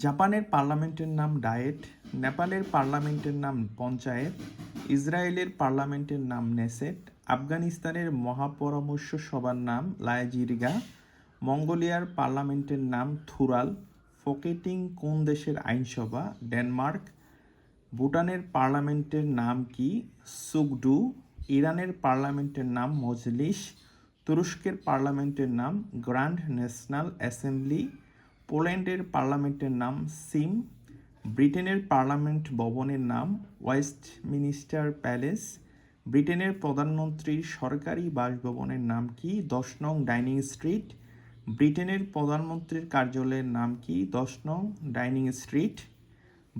জাপানের পার্লামেন্টের নাম ডায়েট, নেপালের পার্লামেন্টের নাম পঞ্চায়েত, ইসরায়েলের পার্লামেন্টের নাম নেসেট, আফগানিস্তানের মহাপরামর্শ সভার নাম লায়জিরগা, মঙ্গোলিয়ার পার্লামেন্টের নাম থুরাল, ফোকেটিং কোন দেশের আইনসভা? ডেনমার্ক, ভুটানের পার্লামেন্টের নাম কি? সুগডু, ইরানের পার্লামেন্টের নাম মজলিস, তুরস্কের পার্লামেন্টের নাম গ্র্যান্ড ন্যাশনাল অ্যাসেম্বলি, পোল্যান্ডের পার্লামেন্টের নাম সিম, ব্রিটেনের পার্লামেন্ট ভবনের নাম ওয়েস্টমিনিস্টার প্যালেস, ব্রিটেনের প্রধানমন্ত্রীর সরকারি বাসভবনের নাম কি? 10 নং ডাইনিং স্ট্রিট, ব্রিটেনের প্রধানমন্ত্রীর কার্যালয়ের নাম কি? 10 নং ডাইনিং স্ট্রিট,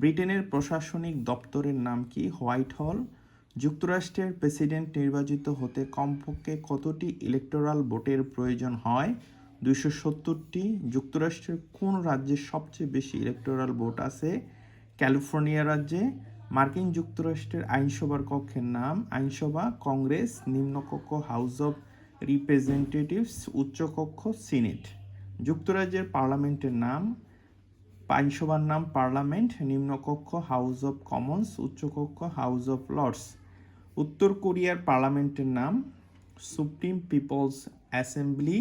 ব্রিটেনের প্রশাসনিক দপ্তরের নাম কি? হোয়াইট হল, যুক্তরাষ্ট্রের প্রেসিডেন্ট নির্বাচিত হতে কমপক্ষে কতটি ইলেকটোরাল ভোটের প্রয়োজন হয়? 270টি। যুক্তরাষ্ট্রের কোন রাজ্যে সবচেয়ে বেশি ইলেকটোরাল ভোট আছে? ক্যালিফোর্নিয়া রাজ্যে। মার্কিন যুক্তরাষ্ট্রের আইনসভার কক্ষের নাম আইনসভা, কংগ্রেস, নিম্নকক্ষ হাউস অব রিপ্রেজেন্টেটিভস, উচ্চকক্ষ সিনেট। যুক্তরাজ্যের পার্লামেন্টের নাম আইনসভার নাম পার্লামেন্ট, নিম্নকক্ষ হাউস অব কমন্স, উচ্চকক্ষ হাউস অব লর্ডস। উত্তর কোরিয়ার পার্লামেন্টের নাম সুপ্রিম পিপলস অ্যাসেম্বলি,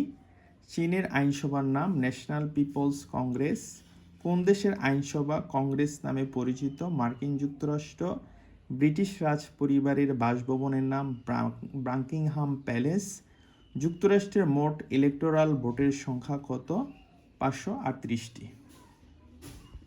চীনের আইনসভার নাম ন্যাশনাল পিপলস কংগ্রেস। কোন দেশের আইনসভা কংগ্রেস নামে পরিচিত? মার্কিন যুক্তরাষ্ট্র। ব্রিটিশ রাজ পরিবারের বাসভবনের নাম বাকিংহাম প্যালেস। যুক্তরাষ্ট্রের মোট ইলেকটোরাল ভোটের সংখ্যা কত? 538টি।